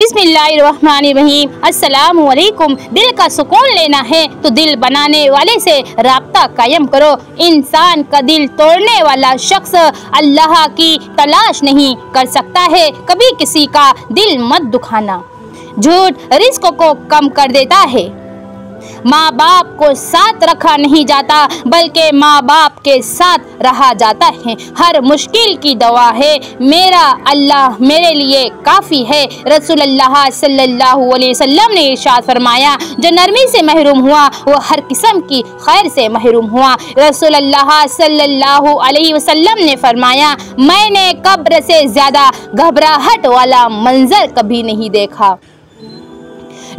बिस्मिल्लाहिर्रहमानिर्रहीम। अस्सलामु अलैकुम। दिल का सुकून लेना है तो दिल बनाने वाले से राब्ता कायम करो। इंसान का दिल तोड़ने वाला शख्स अल्लाह की तलाश नहीं कर सकता है। कभी किसी का दिल मत दुखाना। झूठ रिस्क को कम कर देता है। माँ बाप को साथ रखा नहीं जाता बल्कि माँ बाप के साथ रहा जाता है। हर मुश्किल की दवा है मेरा अल्लाह मेरे लिए काफ़ी है। रसूलुल्लाह सल्लल्लाहु अलैहि वसल्लम ने इरशाद फरमाया, जो नरमी से महरूम हुआ वो हर किस्म की खैर से महरूम हुआ। रसूलुल्लाह सल्लल्लाहु अलैहि वसल्लम ने फरमाया, मैंने कब्र से ज़्यादा घबराहट वाला मंजर कभी नहीं देखा।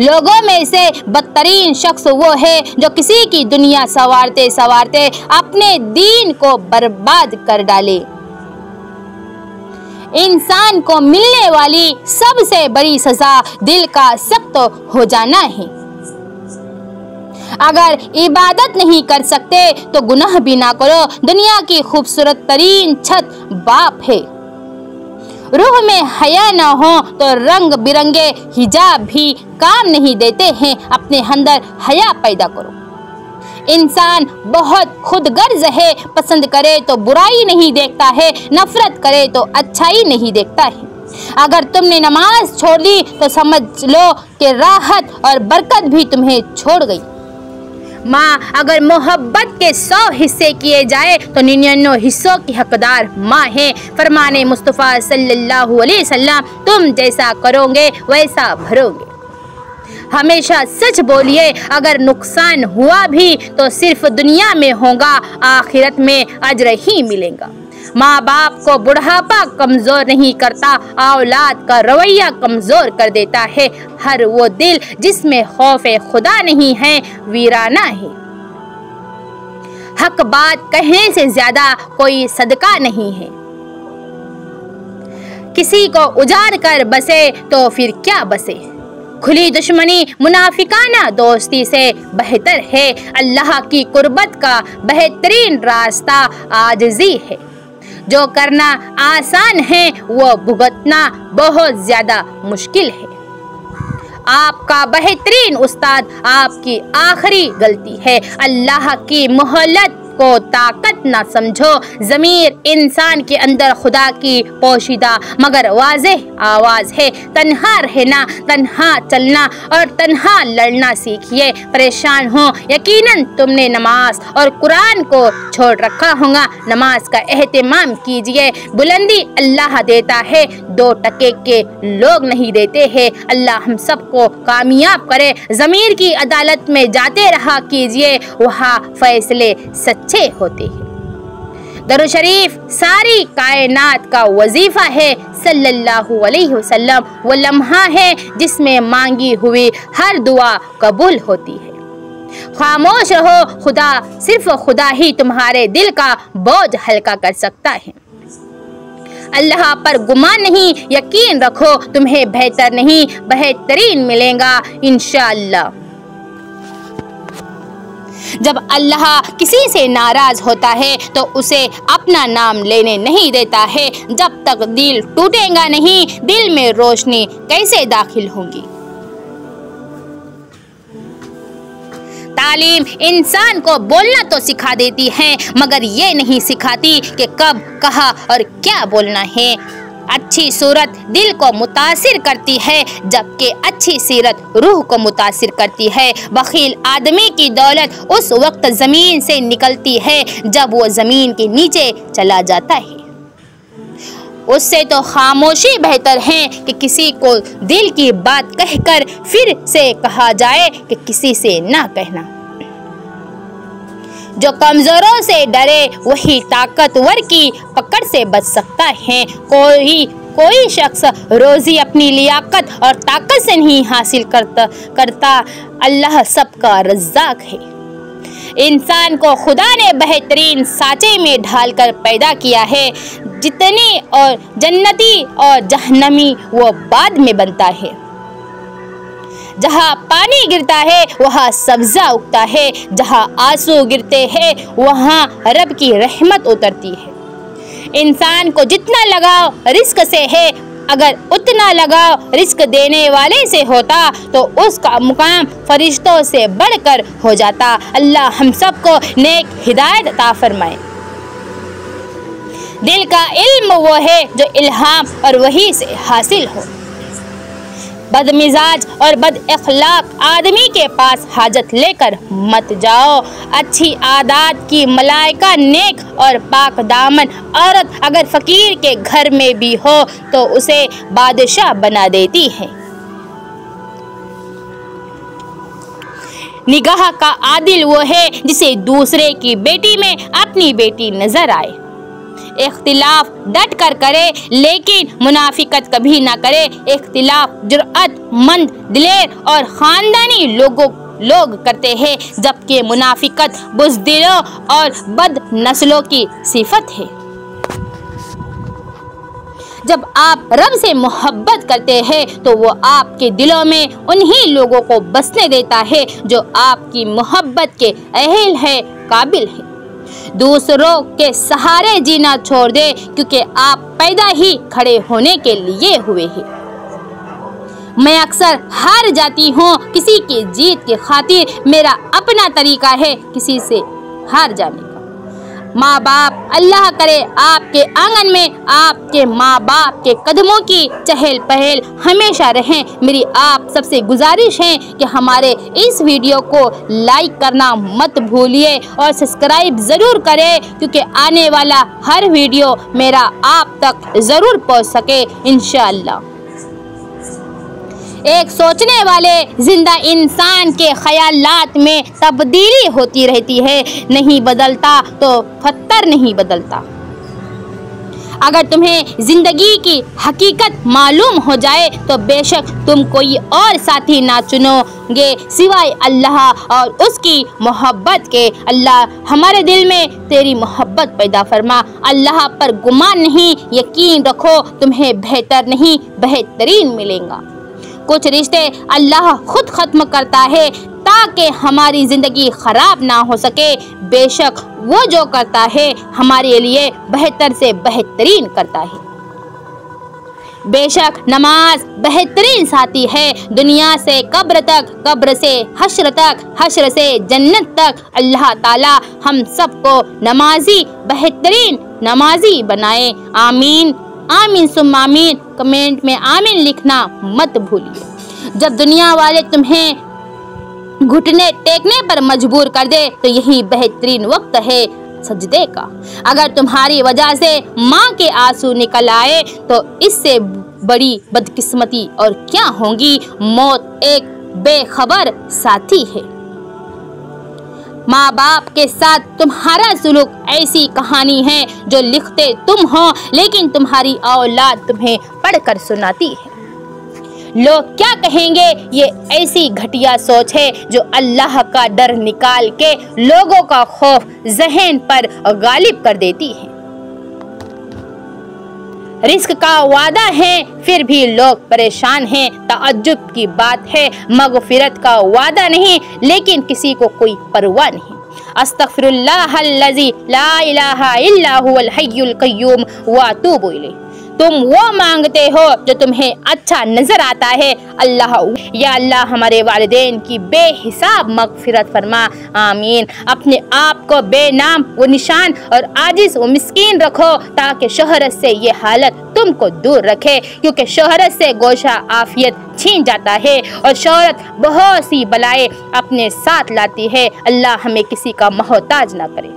लोगों में से बदतरीन शख्स वो है जो किसी की दुनिया संवारते संवारते अपने दीन को बर्बाद कर डाले। इंसान को मिलने वाली सबसे बड़ी सजा दिल का सख्त हो जाना है। अगर इबादत नहीं कर सकते तो गुनाह भी ना करो। दुनिया की खूबसूरत तरीन छत बाप है। रूह में हया ना हो तो रंग बिरंगे हिजाब भी काम नहीं देते हैं। अपने अंदर हया पैदा करो। इंसान बहुत खुदगर्ज है। पसंद करे तो बुराई नहीं देखता है, नफरत करे तो अच्छाई नहीं देखता है। अगर तुमने नमाज छोड़ दी तो समझ लो कि राहत और बरकत भी तुम्हें छोड़ गई। माँ अगर मोहब्बत के 100 हिस्से किए जाए तो 99 हिस्सों की हकदार माँ है। फरमाने मुस्तफ़ा सल्लल्लाहु अलैहि वसल्लम, तुम जैसा करोगे वैसा भरोगे। हमेशा सच बोलिए। अगर नुकसान हुआ भी तो सिर्फ दुनिया में होगा, आखिरत में अजर ही मिलेगा। माँ बाप को बुढ़ापा कमज़ोर नहीं करता, औलाद का रवैया कमज़ोर कर देता है। हर वो दिल जिसमें खौफे खुदा नहीं है वीराना है। हक बात कहने से ज़्यादा कोई सदका नहीं है। किसी को उजाड़ कर बसे तो फिर क्या बसे। खुली दुश्मनी मुनाफिकाना दोस्ती से बेहतर है। अल्लाह की कुर्बत का बेहतरीन रास्ता आजिज़ी है। जो करना आसान है वो भुगतना बहुत ज़्यादा मुश्किल है। आपका बेहतरीन उस्ताद आपकी आखिरी गलती है। अल्लाह की मोहलत को ताकत ना समझो। ज़मीर इंसान के अंदर खुदा की पोशीदा मगर वाज़ेह आवाज़ है। तन्हा रहना, तन्हा चलना और तन्हा लड़ना सीखिए। परेशान हो यकीनन तुमने नमाज और कुरान को छोड़ रखा होगा। नमाज का एहतमाम कीजिए। बुलंदी अल्लाह देता है, 2 टके के लोग नहीं देते हैं। अल्लाह हम सबको कामयाब करे। ज़मीर की अदालत में जाते रहा कीजिए, वहाँ फैसले अच्छे होते हैं। दरूद शरीफ सारी कायनात का वजीफा है। सल्लल्लाहु अलैहि वसल्लम वो लम्हा है जिसमें मांगी हुई हर दुआ कबूल होती है। खामोश रहो, खुदा सिर्फ खुदा ही तुम्हारे दिल का बोझ हल्का कर सकता है। अल्लाह पर गुमान नहीं, यकीन रखो तुम्हें बेहतर नहीं बेहतरीन मिलेगा इंशाअल्लाह। जब अल्लाह किसी से नाराज होता है तो उसे अपना नाम लेने नहीं देता है। जब तक दिल टूटेगा नहीं, दिल में रोशनी कैसे दाखिल होगी। तालीम इंसान को बोलना तो सिखा देती है मगर ये नहीं सिखाती कि कब, कहाँ और क्या बोलना है। अच्छी सूरत दिल को मुतासिर करती है जबकि अच्छी सीरत रूह को मुतासिर करती है। बखील आदमी की दौलत उस वक्त ज़मीन से निकलती है जब वो ज़मीन के नीचे चला जाता है। उससे तो खामोशी बेहतर है कि किसी को दिल की बात कहकर फिर से कहा जाए कि किसी से ना कहना। जो कमज़ोरों से डरे वही ताकतवर की पकड़ से बच सकता है। कोई शख्स रोज़ी अपनी लियाकत और ताकत से नहीं हासिल करता। अल्लाह सबका रज़्ज़ाक़ है। इंसान को खुदा ने बेहतरीन साँचे में ढालकर पैदा किया है। जितनी और जन्नती और जहन्नमी वो बाद में बनता है। जहाँ पानी गिरता है वहाँ सब्ज़ा उगता है। जहाँ आंसू गिरते हैं वहाँ रब की रहमत उतरती है। इंसान को जितना लगाव रिस्क से है अगर उतना लगाव रिस्क देने वाले से होता तो उसका मुकाम फरिश्तों से बढ़कर हो जाता। अल्लाह हम सबको नेक हिदायत अता फरमाए। दिल का इल्म वो है जो इल्हाम और वही से हासिल हो। बदमिजाज और बद अखलाक आदमी के पास हाजत लेकर मत जाओ। अच्छी आदात की मलाइका नेक और पाक दामन औरत अगर फकीर के घर में भी हो तो उसे बादशाह बना देती है। निगाह का आदिल वो है जिसे दूसरे की बेटी में अपनी बेटी नजर आए। इख्तिलाफ डट कर करे लेकिन मुनाफिकत कभी ना करे। इख्तिलाफ जुर्अतमंद, दिलेर और खानदानी लोग करते हैं, जबकि मुनाफिकत बुज़दिलों और बद नस्लों की सिफत है। जब आप रब से मोहब्बत करते हैं तो वो आपके दिलों में उन्हीं लोगों को बसने देता है जो आपकी मोहब्बत के अहल है, काबिल है। दूसरों के सहारे जीना छोड़ दे क्योंकि आप पैदा ही खड़े होने के लिए हुए हैं। मैं अक्सर हार जाती हूँ किसी की जीत की खातिर। मेरा अपना तरीका है किसी से हार जाने का। माँ बाप, अल्लाह करे आपके आंगन में आपके माँ बाप के कदमों की चहल पहल हमेशा रहें। मेरी आप सबसे गुजारिश है कि हमारे इस वीडियो को लाइक करना मत भूलिए और सब्सक्राइब ज़रूर करें क्योंकि आने वाला हर वीडियो मेरा आप तक ज़रूर पहुँच सके इंशाअल्लाह। एक सोचने वाले जिंदा इंसान के ख्यालात में तब्दीली होती रहती है। नहीं बदलता तो पत्थर नहीं बदलता। अगर तुम्हें जिंदगी की हकीकत मालूम हो जाए तो बेशक तुम कोई और साथी ना चुनोगे सिवाय अल्लाह और उसकी मोहब्बत के। अल्लाह हमारे दिल में तेरी मोहब्बत पैदा फरमा। अल्लाह पर गुमान नहीं, यकीन रखो तुम्हें बेहतर नहीं बेहतरीन मिलेगा। कुछ रिश्ते अल्लाह खुद खत्म करता है ताकि हमारी जिंदगी खराब ना हो सके। बेशक वो जो करता है हमारे लिए बेहतर से बेहतरीन करता है। बेशक नमाज बेहतरीन साथी है दुनिया से कब्र तक, कब्र से हश्र तक, हश्र से जन्नत तक। अल्लाह ताला हम सबको नमाजी बेहतरीन नमाजी बनाए। आमीन आमीन सुम्मा आमीन। कमेंट में आमीन लिखना मत भूलिए। जब दुनिया वाले तुम्हें घुटने टेकने पर मजबूर कर दे तो यही बेहतरीन वक्त है सजदे का। अगर तुम्हारी वजह से माँ के आंसू निकल आए तो इससे बड़ी बदकिस्मती और क्या होगी। मौत एक बेखबर साथी है। माँ बाप के साथ तुम्हारा सुलूक ऐसी कहानी है जो लिखते तुम हो लेकिन तुम्हारी औलाद तुम्हें पढ़कर सुनाती है। लोग क्या कहेंगे ये ऐसी घटिया सोच है जो अल्लाह का डर निकाल के लोगों का खौफ जहन पर गालिब कर देती है। रिस्क का वादा है फिर भी लोग परेशान हैं। ताज्जुब की बात है मगफिरत का वादा नहीं लेकिन किसी को कोई परवाह नहीं। अस्तगफिरुल्लाहल्लज़ी ला इलाहा इल्ला हुवल हय्युल क़य्यूम व अतूबु इलैह। तुम वो मांगते हो जो तुम्हें अच्छा नजर आता है। अल्लाह या अल्लाह हमारे वालिदैन की बेहिसाब मगफिरत फरमा। आमीन। अपने आप को बेनाम व निशान और आजिज व मिस्कीन रखो ताकि शोहरत से ये हालत तुमको दूर रखे क्योंकि शोहरत से गोशा आफियत छीन जाता है और शोहरत बहुत सी बलाएं अपने साथ लाती है। अल्लाह हमें किसी का मोहताज ना करे।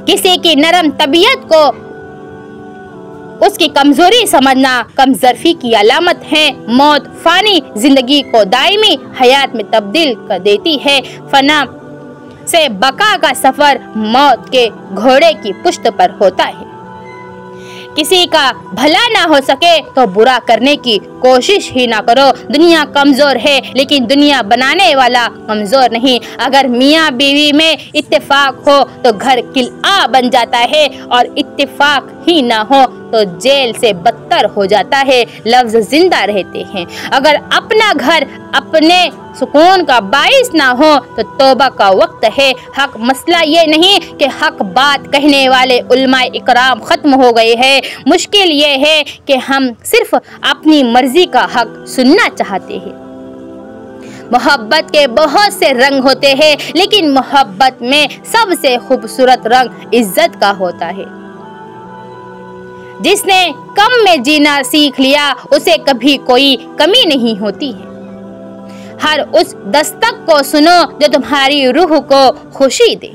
किसी की नरम तबीयत को उसकी कमजोरी समझना कमजोरी की अलामत है। मौत फानी जिंदगी को दायमी हयात में तब्दील कर देती है। फना से बका का सफर मौत के घोड़े की पुश्त पर होता है। किसी का भला ना हो सके तो बुरा करने की कोशिश ही ना करो। दुनिया कमज़ोर है लेकिन दुनिया बनाने वाला कमज़ोर नहीं। अगर मियाँ बीवी में इत्तेफाक हो तो घर किला बन जाता है, और इत्तेफाक ही ना हो तो जेल से बदतर हो जाता है। लफ्ज़ जिंदा रहते हैं। अगर अपना घर अपने सुकून का बाइस ना हो तो तौबा का वक्त है। हक मसला ये नहीं कि हक बात कहने वाले उलमाए इकराम ख़त्म हो गए हैं। मुश्किल ये है कि हम सिर्फ अपनी मर्जी का हक सुनना चाहते हैं। मोहब्बत के बहुत से रंग होते हैं, लेकिन मोहब्बत में सबसे खूबसूरत रंग इज्जत का होता है। जिसने कम में जीना सीख लिया उसे कभी कोई कमी नहीं होती है। हर उस दस्तक को सुनो जो तुम्हारी रूह को खुशी दे।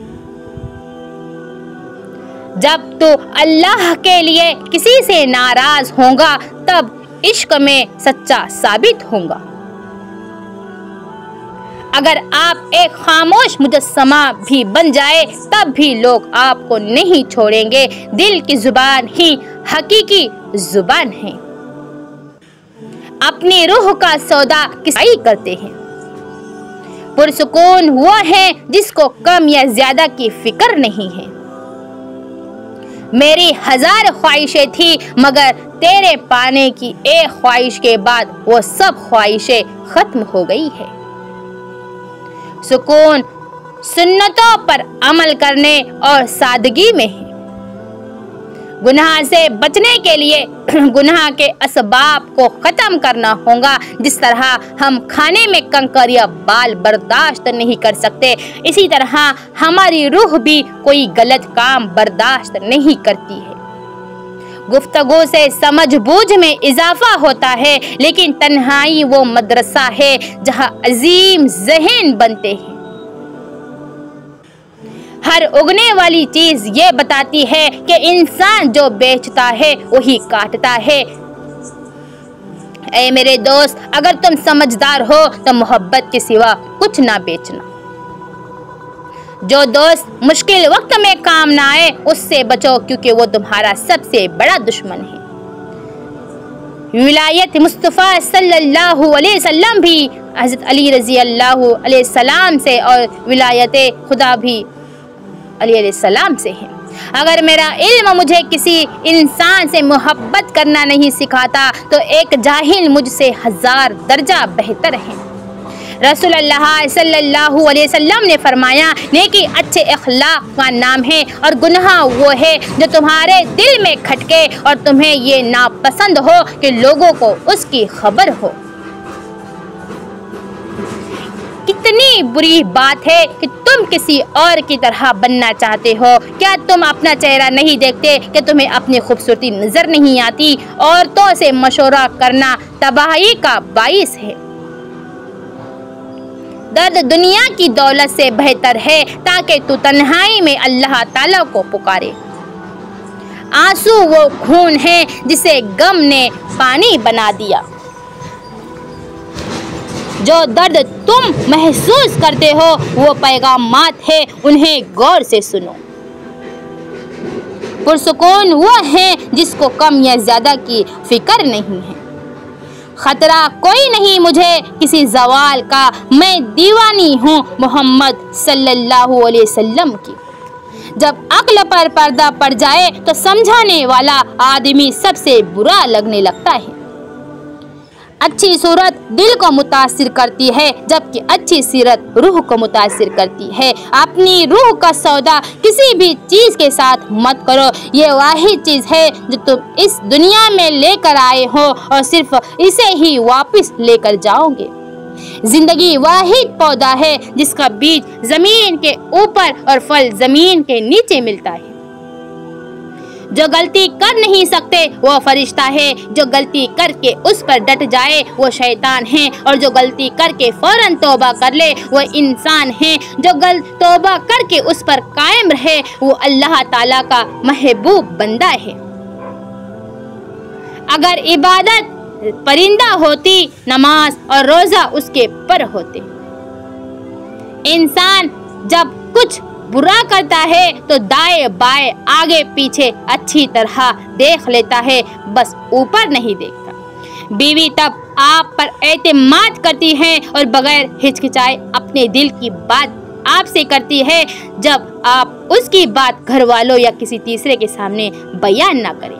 जब तू अल्लाह के लिए किसी से नाराज होगा तब इश्क में सच्चा साबित होगा। अगर आप एक खामोश मुजस्समा भी बन जाए तब भी लोग आपको नहीं छोड़ेंगे। दिल की जुबान ही हकीकी जुबान है। अपनी रूह का सौदा किसाई करते हैं। पुरसुकून वो है जिसको कम या ज्यादा की फिक्र नहीं है। मेरी 1000 ख्वाहिशें थी मगर तेरे पाने की एक ख्वाहिश के बाद वो सब ख्वाहिशें खत्म हो गई है। सुकून सुन्नतों पर अमल करने और सादगी में है। गुनाह से बचने के लिए गुनाह के असबाब को ख़त्म करना होगा। जिस तरह हम खाने में कंकर या बाल बर्दाश्त नहीं कर सकते, इसी तरह हमारी रूह भी कोई गलत काम बर्दाश्त नहीं करती है। गुफ्तगू से समझ बूझ में इजाफा होता है, लेकिन तन्हाई वो मदरसा है जहाँ अजीम ज़हन बनते हैं। हर उगने वाली चीज ये बताती है कि इंसान जो बेचता है वही काटता है। ऐ मेरे दोस्त, अगर तुम समझदार हो तो मोहब्बत के सिवा कुछ ना बेचना। जो दोस्त मुश्किल वक्त में काम ना आए उससे बचो, क्योंकि वो तुम्हारा सबसे बड़ा दुश्मन है। विलायत मुस्तफ़ा सल्लल्लाहु अलैहि वसल्लम भी हज़रत अली रज़ी अल्लाहु अलैहि सलाम से और विलायत खुदा भी अली अलैहि सलाम से है। अगर मेरा इल्म मुझे किसी इंसान से मोहब्बत करना नहीं सिखाता तो एक जाहिल मुझसे 1000 दर्जा बेहतर है। रसूलुल्लाह सल्लल्लाहु अलैहि वसल्लम ने फरमाया, नेकी अच्छे अखलाक का नाम है और गुनाह वो है जो तुम्हारे दिल में खटके और तुम्हें ये नापसंद हो कि लोगों को उसकी खबर हो। कितनी बुरी बात है कि तुम किसी और की तरह बनना चाहते हो। क्या तुम अपना चेहरा नहीं देखते कि तुम्हें अपनी खूबसूरती नजर नहीं आती? औरतों से मशवरा करना तबाही का बाइस है। दर्द दुनिया की दौलत से बेहतर है ताकि तू तन्हाई में अल्लाह ताला को पुकारे। आंसू वो खून है जिसे गम ने पानी बना दिया। जो दर्द तुम महसूस करते हो वो पैगामात है, उन्हें गौर से सुनो। पुरसुकून वो है जिसको कम या ज्यादा की फिक्र नहीं है। खतरा कोई नहीं मुझे किसी जवाल का, मैं दीवानी हूँ मोहम्मद सल्लल्लाहु अलैहि वसल्लम की। जब अक्ल पर पर्दा पड़ जाए तो समझाने वाला आदमी सबसे बुरा लगने लगता है। अच्छी सूरत दिल को मुतासिर करती है जबकि अच्छी सीरत रूह को मुतासिर करती है। अपनी रूह का सौदा किसी भी चीज़ के साथ मत करो। ये वाहिद चीज़ है जो तुम इस दुनिया में लेकर आए हो और सिर्फ इसे ही वापस लेकर जाओगे। जिंदगी वाहिद पौधा है जिसका बीज जमीन के ऊपर और फल जमीन के नीचे मिलता है। जो गलती कर नहीं सकते वो फरिश्ता है, जो गलती करके उस पर डट जाए वो शैतान है, और जो गलती करके फौरन तौबा कर ले वो इंसान है। जो तौबा करके उस पर कायम रहे वो अल्लाह ताला का महबूब बंदा है। अगर इबादत परिंदा होती, नमाज और रोज़ा उसके पर होते। इंसान जब कुछ बुरा करता है तो दाएं बाएं आगे पीछे अच्छी तरह देख लेता है, बस ऊपर नहीं देखता। बीवी तब आप पर एतमाद करती है और बगैर हिचकिचाए अपने दिल की बात आपसे करती है जब आप उसकी बात घर वालों या किसी तीसरे के सामने बयान ना करें।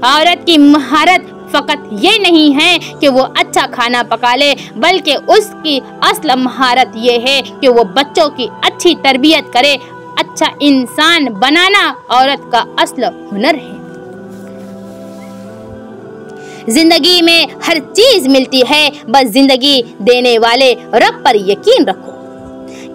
औरत की महारत फकत ये नहीं है कि वो अच्छा खाना पका ले, बल्कि उसकी असल महारत ये है कि वो बच्चों की अच्छी तरबियत करे। अच्छा इंसान बनाना औरत का असल हुनर है। जिंदगी में हर चीज मिलती है, बस जिंदगी देने वाले रब पर यकीन रखो।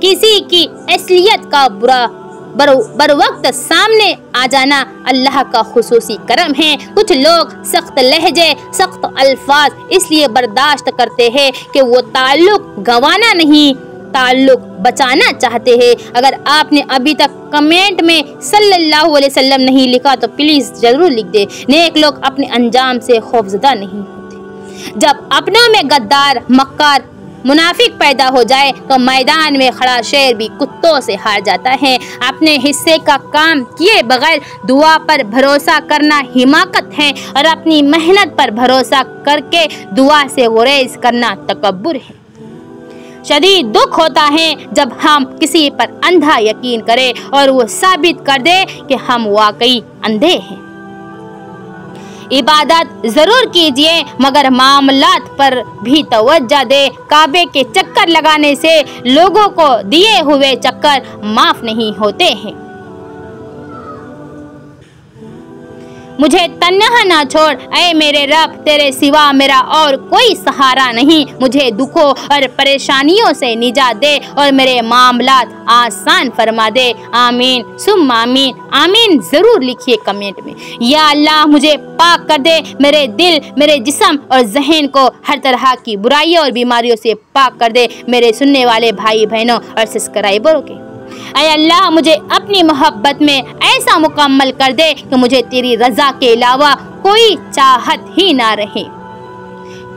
किसी की असलियत का बर वक्त सामने आ जाना अल्लाह का खुसूसी करम है। कुछ लोग सख्त लहजे, सख्त अल्फाज इसलिए बर्दाश्त करते हैं कि वो ताल्लुक गंवाना नहीं, ताल्लुक बचाना चाहते हैं। अगर आपने अभी तक कमेंट में सल्लल्लाहु अलैहि वसल्लम नहीं लिखा तो प्लीज जरूर लिख दे। नेक लोग अपने अंजाम से खौफजदा नहीं होते। जब अपनों में गद्दार, मक्कार, मुनाफिक पैदा हो जाए तो मैदान में खड़ा शेर भी कुत्तों से हार जाता है। अपने हिस्से का काम किए बगैर दुआ पर भरोसा करना हिमाकत है और अपनी मेहनत पर भरोसा करके दुआ से गुरेज करना तकब्बुर है। शदीद दुख होता है जब हम किसी पर अंधा यकीन करें और वो साबित कर दे कि हम वाकई अंधे हैं। इबादत जरूर कीजिए मगर मामलात पर भी तवज्जो दे। काबे के चक्कर लगाने से लोगों को दिए हुए चक्कर माफ नहीं होते हैं। मुझे तन्हा ना छोड़ ऐ मेरे रब, तेरे सिवा मेरा और कोई सहारा नहीं। मुझे दुखों और परेशानियों से निजात दे और मेरे मामलात आसान फरमा दे। आमीन सुम्मा आमीन। आमीन जरूर लिखिए कमेंट में। या अल्लाह मुझे पाक कर दे, मेरे दिल, मेरे जिस्म और जहन को हर तरह की बुराइयों और बीमारियों से पाक कर दे। मेरे सुनने वाले भाई बहनों और सब्सक्राइबरों के ऐ अल्लाह मुझे अपनी मोहब्बत में ऐसा मुकम्मल कर दे कि मुझे तेरी रजा के अलावा कोई चाहत ही ना रहे।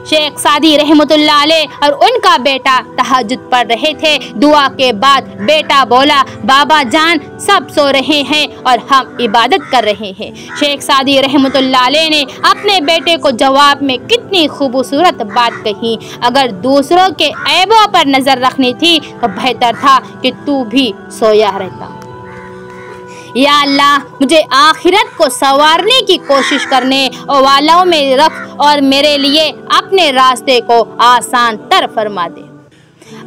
शेख सादी रहमतुल्लाह अलैह और उनका बेटा तहज्जुद पढ़ रहे थे। दुआ के बाद बेटा बोला, बाबा जान सब सो रहे हैं और हम इबादत कर रहे हैं। शेख सादी रहमतुल्लाह अलैह ने अपने बेटे को जवाब में कितनी खूबसूरत बात कही। अगर दूसरों के ऐबों पर नजर रखनी थी तो बेहतर था कि तू भी सोया रहता। या अल्लाह मुझे आखिरत को संवारने की कोशिश करने वालों में रख और मेरे लिए अपने रास्ते को आसान तर फरमा दे।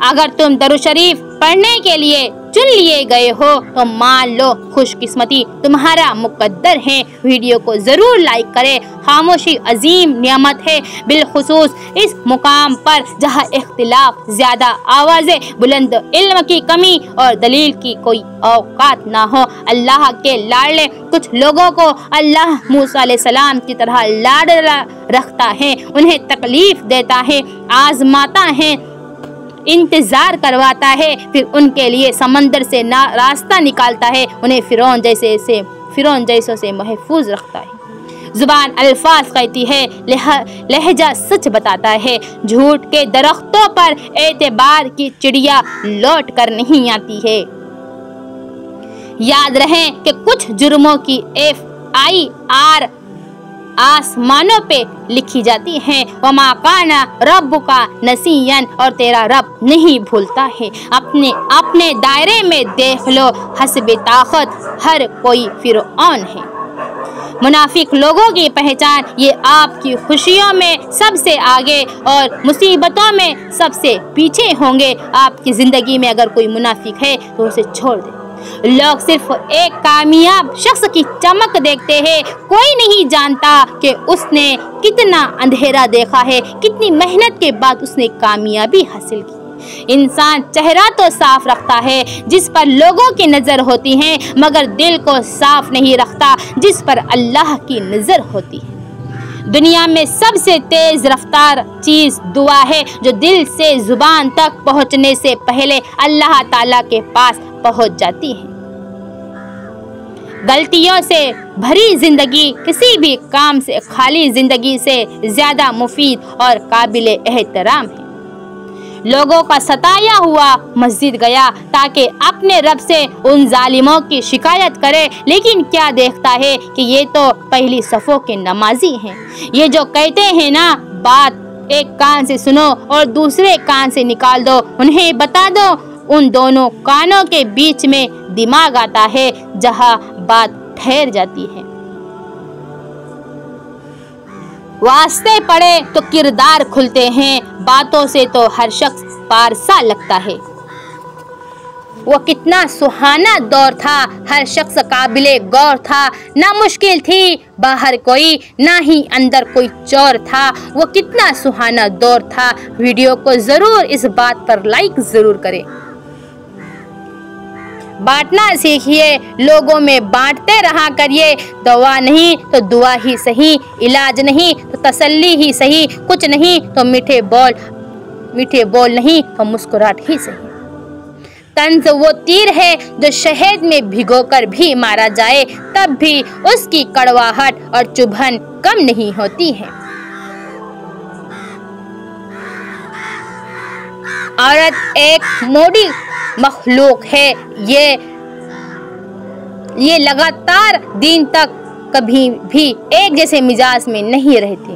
अगर तुम दरूद शरीफ पढ़ने के लिए चुन लिए गए हो तो मान लो खुशकिस्मती तुम्हारा मुकद्दर है। वीडियो को जरूर लाइक करें। खामोशी अजीम नियामत है, बिलखुसूस इस मुकाम पर जहाँ इख्तिलाफ ज्यादा, आवाज़ें बुलंद, इल्म की कमी और दलील की कोई औकात ना हो। अल्लाह के लाडले कुछ लोगों को अल्लाह मूसा अलैहिस्सलाम की तरह लाडला रखता है, उन्हें तकलीफ देता है, आजमाता है, इंतजार करवाता है, फिर उनके लिए समंदर से रास्ता निकालता है, उन्हें फिरौन जैसों से महफूज रखता है। जुबान अल्फाज कहती है, लहजा सच बताता है। झूठ के दरख्तों पर एतबार की चिड़िया लौट कर नहीं आती है। याद रहे कि कुछ जुर्मों की FIR आसमानों पे लिखी जाती है। वमा काना रब्बुका नसियन, और तेरा रब नहीं भूलता है। अपने दायरे में देख लो, हस्बे ताकत हर कोई फिरौन है। मुनाफिक लोगों की पहचान ये आपकी खुशियों में सबसे आगे और मुसीबतों में सबसे पीछे होंगे। आपकी जिंदगी में अगर कोई मुनाफिक है तो उसे छोड़ दे। लोग सिर्फ एक कामयाब शख्स की चमक देखते हैं, कोई नहीं जानता कि उसने कितना अंधेरा देखा है, कितनी मेहनत के बाद उसने कामयाबी हासिल की। इंसान चेहरा तो साफ रखता है जिस पर लोगों की नजर होती है, मगर दिल को साफ नहीं रखता जिस पर अल्लाह की नजर होती है। दुनिया में सबसे तेज रफ्तार चीज दुआ है, जो दिल से जुबान तक पहुंचने से पहले अल्लाह ताला के पास पहुंच जाती है। गलतियों से भरी जिंदगी किसी भी काम से खाली जिंदगी से ज्यादा मुफीद और काबिल एहतराम है। लोगों का सताया हुआ मस्जिद गया ताकि अपने रब से उन जालिमों की शिकायत करे, लेकिन क्या देखता है कि ये तो पहली सफ़ों के नमाजी हैं। ये जो कहते हैं ना बात एक कान से सुनो और दूसरे कान से निकाल दो। उन्हें बता दो उन दोनों कानों के बीच में दिमाग आता है जहां बात ठहर जाती है। वास्ते पड़े तो किरदार खुलते हैं, बातों से तो हर शख्स पारसा लगता है। वो कितना सुहाना दौर था, हर शख्स काबिले गौर था। ना मुश्किल थी बाहर कोई, ना ही अंदर कोई चोर था। वो कितना सुहाना दौर था। वीडियो को जरूर इस बात पर लाइक जरूर करें। बांटना सीखिए, लोगों में बांटते रहा करिए। दवा नहीं तो दुआ ही सही, इलाज नहीं तो तसल्ली ही सही, कुछ नहीं तो मीठे बोल नहीं तो मुस्कुराहट ही सही। तंज वो तीर है जो शहद में भिगोकर भी मारा जाए तब भी उसकी कड़वाहट और चुभन कम नहीं होती है। औरत एक मोड़ी मखलूक है, ये लगातार दिन तक कभी भी एक जैसे मिजाज में नहीं रहती।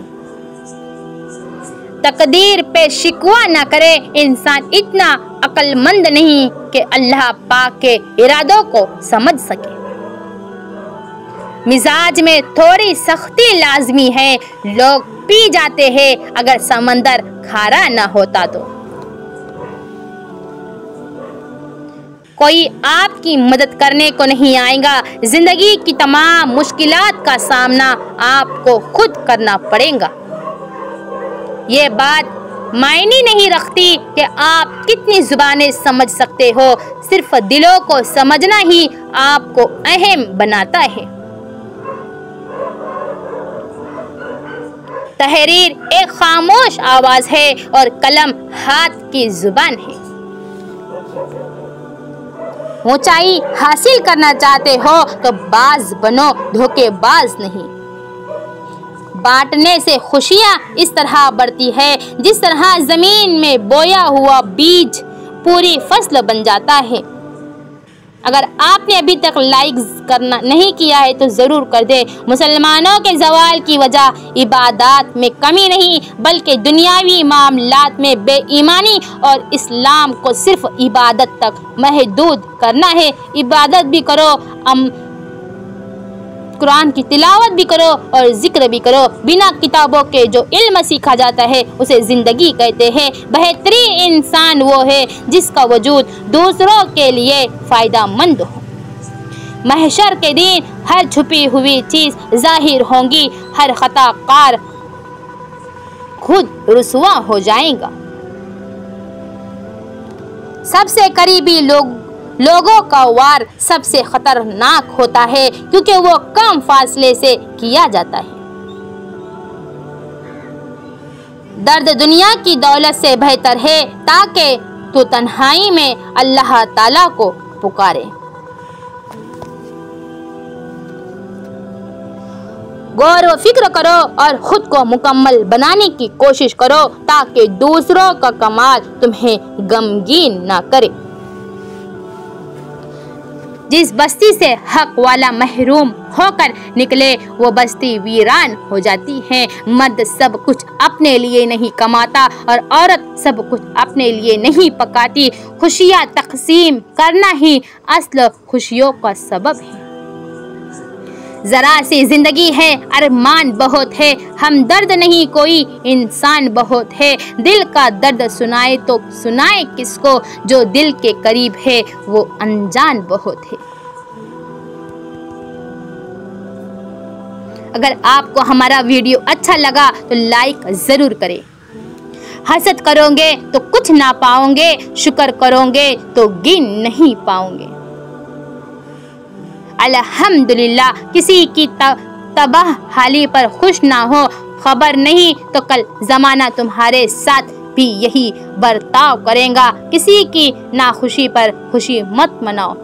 तकदीर पे शिकवा न करे, इंसान इतना अक्लमंद नहीं कि अल्लाह पाक के इरादों को समझ सके। मिजाज में थोड़ी सख्ती लाजमी है, लोग पी जाते हैं अगर समंदर खारा न होता तो। कोई आपकी मदद करने को नहीं आएगा, जिंदगी की तमाम मुश्किलात का सामना आपको खुद करना पड़ेगा। ये बात मायने नहीं रखती कि आप कितनी जुबानें समझ सकते हो, सिर्फ दिलों को समझना ही आपको अहम बनाता है। तहरीर एक खामोश आवाज है और कलम हाथ की जुबान है। ऊंचाई हासिल करना चाहते हो तो बाज बनो, धोखेबाज नहीं। बांटने से खुशियां इस तरह बढ़ती है जिस तरह जमीन में बोया हुआ बीज पूरी फसल बन जाता है। अगर आपने अभी तक लाइक करना नहीं किया है तो जरूर कर दे। मुसलमानों के जवाल की वजह इबादत में कमी नहीं बल्कि दुनियावी मामलात में बेईमानी और इस्लाम को सिर्फ इबादत तक महदूद करना है। इबादत भी करो, कुरान की तिलावत भी करो और जिक्र भी करो। बिना किताबों के जो इल्म सीखा जाता है उसे जिंदगी कहते हैं। बेहतरीन इंसान वो है जिसका वजूद दूसरों के लिए फायदा मंद हो। महशर के दिन हर छुपी हुई चीज जाहिर होंगी, हर खताकार खुद रुसवा हो जाएगा। सबसे करीबी लोगों का वार सबसे खतरनाक होता है क्योंकि वो कम फासले से किया जाता है। दर्द दुनिया की दौलत से बेहतर है ताकि तू तन्हाई में अल्लाह ताला को पुकारे। गौर व फिक्र करो और खुद को मुकम्मल बनाने की कोशिश करो ताकि दूसरों का कमाल तुम्हें गमगीन ना करे। जिस बस्ती से हक वाला महरूम होकर निकले वो बस्ती वीरान हो जाती है। मर्द सब कुछ अपने लिए नहीं कमाता और औरत सब कुछ अपने लिए नहीं पकाती। खुशियाँ तकसीम करना ही असल खुशियों का सबब है। जरा सी जिंदगी है, अरमान बहुत है, हमदर्द नहीं कोई इंसान बहुत है। दिल का दर्द सुनाए तो सुनाए किसको, जो दिल के करीब है वो अनजान बहुत है। अगर आपको हमारा वीडियो अच्छा लगा तो लाइक जरूर करें। हसद करोगे तो कुछ ना पाओगे, शुक्र करोगे तो गिन नहीं पाओगे। अल्हम्दुलिल्लाह, किसी की तबाह हाली पर खुश ना हो। खबर नहीं तो कल जमाना तुम्हारे साथ भी यही बर्ताव करेगा। किसी की नाखुशी पर खुशी मत मनाओ।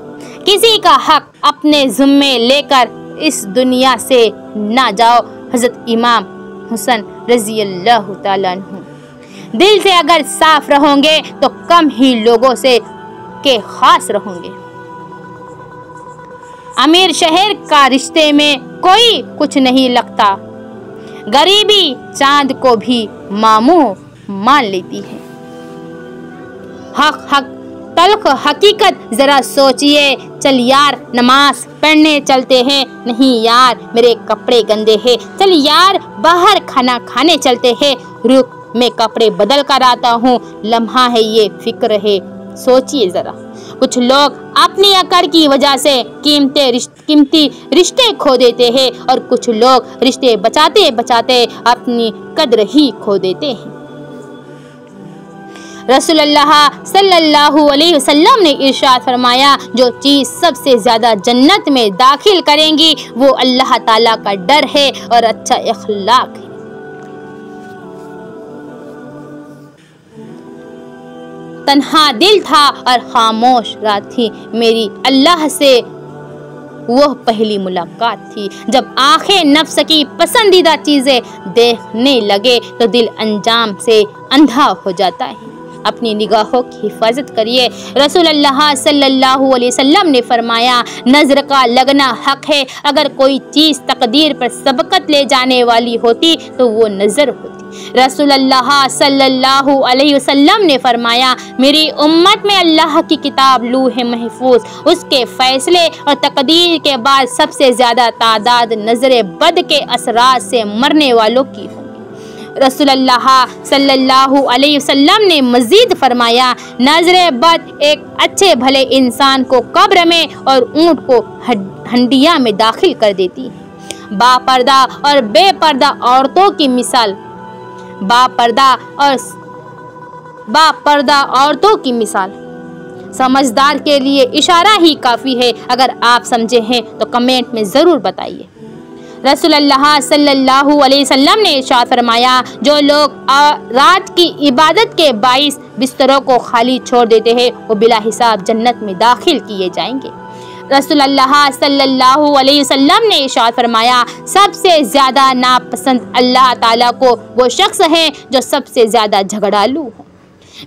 किसी का हक अपने जिम्मे लेकर इस दुनिया से ना जाओ। हजरत इमाम हुसैन रजी अल्लाह ताला अन्हु। दिल से अगर साफ रहोगे तो कम ही लोगों से के खास रहोगे। अमीर शहर का रिश्ते में कोई कुछ नहीं लगता। गरीबी चांद को भी मामू मान लेती है। हक तल्ख हकीकत जरा सोचिए, चल यार नमाज पढ़ने चलते हैं, नहीं यार मेरे कपड़े गंदे हैं, चल यार बाहर खाना खाने चलते हैं, रुक मैं कपड़े बदल कर आता हूँ, लम्हा है ये फिक्र है। सोचिए जरा, कुछ लोग अपनी अकड़ की वजह से कीमती रिश्ते खो देते हैं और कुछ लोग रिश्ते बचाते बचाते अपनी कद्र ही खो देते हैं। रसूलुल्लाह सल्लल्लाहु अलैहि वसल्लम ने इरशाद फरमाया, जो चीज़ सबसे ज़्यादा जन्नत में दाखिल करेंगी वो अल्लाह ताला का डर है और अच्छा इखलाक है। तन्हा दिल था और खामोश रात थी, मेरी अल्लाह से वह पहली मुलाकात थी। जब आंखें नफ्स की पसंदीदा चीज़ें देखने लगे तो दिल अंजाम से अंधा हो जाता है। अपनी निगाहों की हिफाजत करिए। रसूलुल्लाह सल्लल्लाहु अलैहि वसल्लम ने फरमाया, नज़र का लगना हक है। अगर कोई चीज़ तकदीर पर सबकत ले जाने वाली होती तो वो नज़र होती। रसूलुल्लाह सल्लल्लाहु अलैहि वसल्लम ने फरमाया, मेरी उम्मत में अल्लाह की किताब लूह महफूज, उसके फैसले और तकदीर के बाद सबसे ज़्यादा तादाद नज़र बद के असरात से मरने वालों की होगी। रसूलुल्लाह सल्लल्लाहु अलैहि वसल्लम ने मज़ीद फरमाया, नज़र बद एक अच्छे भले इंसान को कब्र में और ऊँट को हंडिया में दाखिल कर देती है। बापर्दा और बेपर्दा औरतों की मिसाल, बापर्दा औरतों की मिसाल समझदार के लिए इशारा ही काफ़ी है। अगर आप समझे हैं तो कमेंट में ज़रूर बताइए। रसूलुल्लाह सल्लल्लाहु अलैहि वसल्लम ने इरशाद फरमाया, जो लोग रात की इबादत के बाइस बिस्तरों को खाली छोड़ देते हैं वो बिला हिसाब जन्नत में दाखिल किए जाएंगे। रसूलुल्लाह सल्लल्लाहु अलैहि वसल्लम ने इरशाद फरमाया, सबसे ज़्यादा नापसंद अल्लाह ताला को वो शख्स है जो सबसे ज़्यादा झगड़ालू हो।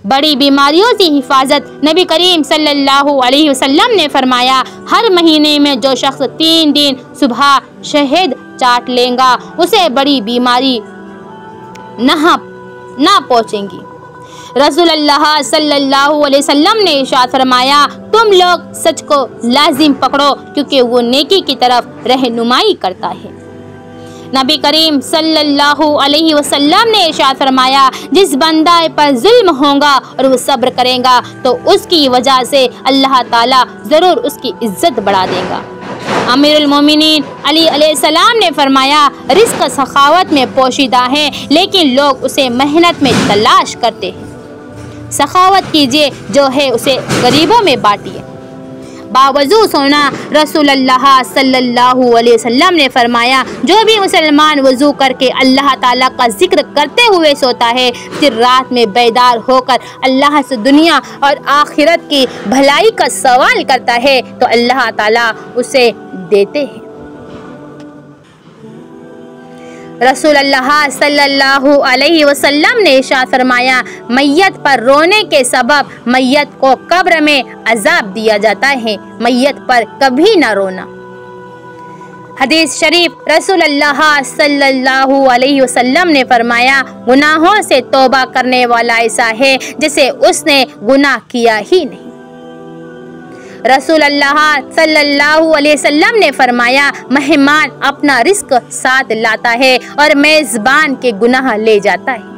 बड़ी बीमारियों से हिफाजत, नबी करीम सल्लल्लाहु अलैहि वसल्लम ने फरमाया, हर महीने में जो शख्स 3 दिन सुबह शहद चाट लेगा उसे बड़ी बीमारी ना पहुँचेंगी। रसूलुल्लाह सल्लल्लाहु अलैहि वसल्लम ने इरशाद फरमाया, तुम लोग सच को लाजिम पकड़ो क्योंकि वो नेकी की तरफ रहनुमाई करता है। नबी करीम सल्लल्लाहु अलैहि वसल्लम ने इरशाद फरमाया, जिस बंदा पर जुल्म होगा और वो सब्र करेगा तो उसकी वजह से अल्लाह ताला ज़रूर उसकी इज्जत बढ़ा देगा। अमीरुल मोमिनीन अली अलैहिस्सलाम ने फरमाया, रिस्क सखावत में पोशीदा है लेकिन लोग उसे मेहनत में तलाश करते हैं। सखावत कीजिए, जो है उसे गरीबों में बांटिए। बावजू सोना, रसूलुल्लाह सल्लल्लाहु अलैहि वसल्लम ने फरमाया, जो भी मुसलमान वज़ू करके अल्लाह ताला का जिक्र करते हुए सोता है, फिर रात में बेदार होकर अल्लाह से दुनिया और आखिरत की भलाई का सवाल करता है तो अल्लाह ताला उसे देते हैं। रसूलुल्लाह सल्लल्लाहु अलैहि वसल्लम ने इरशाद फरमाया, मैयत पर रोने के सबब मैयत को कब्र में अजाब दिया जाता है, मैयत पर कभी ना रोना। हदीस शरीफ, रसूलुल्लाह सल्लल्लाहु अलैहि वसल्लम ने फरमाया, गुनाहों से तौबा करने वाला ऐसा है जैसे उसने गुनाह किया ही नहीं। रसूलुल्लाह सल्लल्लाहु अलैहि वसल्लम ने फरमाया, मेहमान अपना रिस्क साथ लाता है और मेज़बान के गुनाह ले जाता है।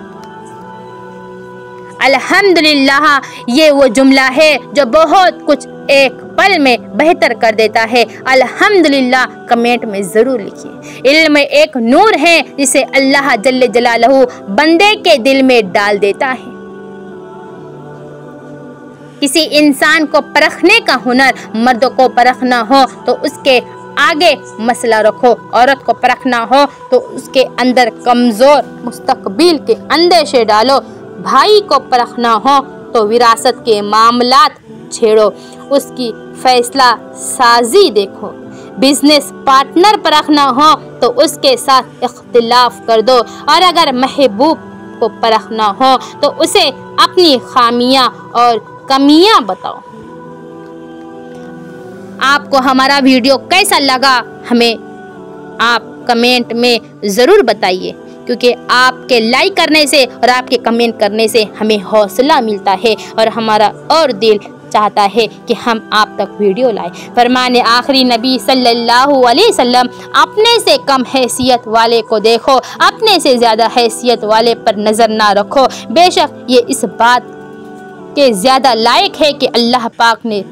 अल्हम्दुलिल्लाह, ये वो जुमला है जो बहुत कुछ एक पल में बेहतर कर देता है। अल्हम्दुलिल्लाह कमेंट में ज़रूर लिखिए। इल्म एक नूर है जिसे अल्लाह जल्ले जलालहू बंदे के दिल में डाल देता है। किसी इंसान को परखने का हुनर, मर्द को परखना हो तो उसके आगे मसला रखो, औरत को परखना हो तो उसके अंदर कमज़ोर मुस्तकबिल के अंदेशे डालो, भाई को परखना हो तो विरासत के मामलात छेड़ो, उसकी फैसला साजी देखो, बिजनेस पार्टनर परखना हो तो उसके साथ इख्तिलाफ कर दो, और अगर महबूब को परखना हो तो उसे अपनी खामियां और कमियां बताओ। आपको हमारा वीडियो कैसा लगा हमें आप कमेंट में ज़रूर बताइए। क्योंकि आपके लाइक करने से और आपके कमेंट करने से हमें हौसला मिलता है और हमारा और दिल चाहता है कि हम आप तक वीडियो लाए। फरमाने आखिरी नबी सल्लल्लाहु अलैहि वसल्लम, अपने से कम हैसियत वाले को देखो, अपने से ज़्यादा हैसियत वाले पर नज़र ना रखो। बेशक ये इस बात के ज़्यादा लायक है कि अल्लाह पाक ने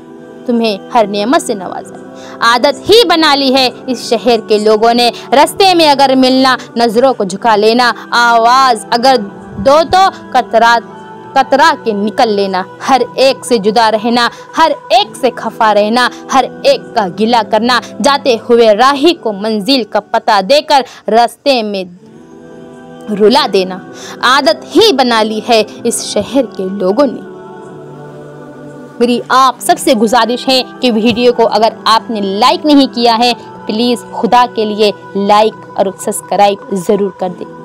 तुम्हें हर नेमत से नवाजा। आदत ही बना ली है इस शहर के लोगों ने, रास्ते में अगर मिलना नज़रों को झुका लेना, आवाज़ अगर दो तो कतरा के निकल लेना, हर एक से जुदा रहना, हर एक से खफा रहना, हर एक का गिला करना, जाते हुए राही को मंजिल का पता देकर रास्ते में रुला देना, आदत ही बना ली है इस शहर के लोगों ने। मेरी आप सबसे गुजारिश है कि वीडियो को अगर आपने लाइक नहीं किया है, प्लीज़ खुदा के लिए लाइक और सब्सक्राइब ज़रूर कर दें।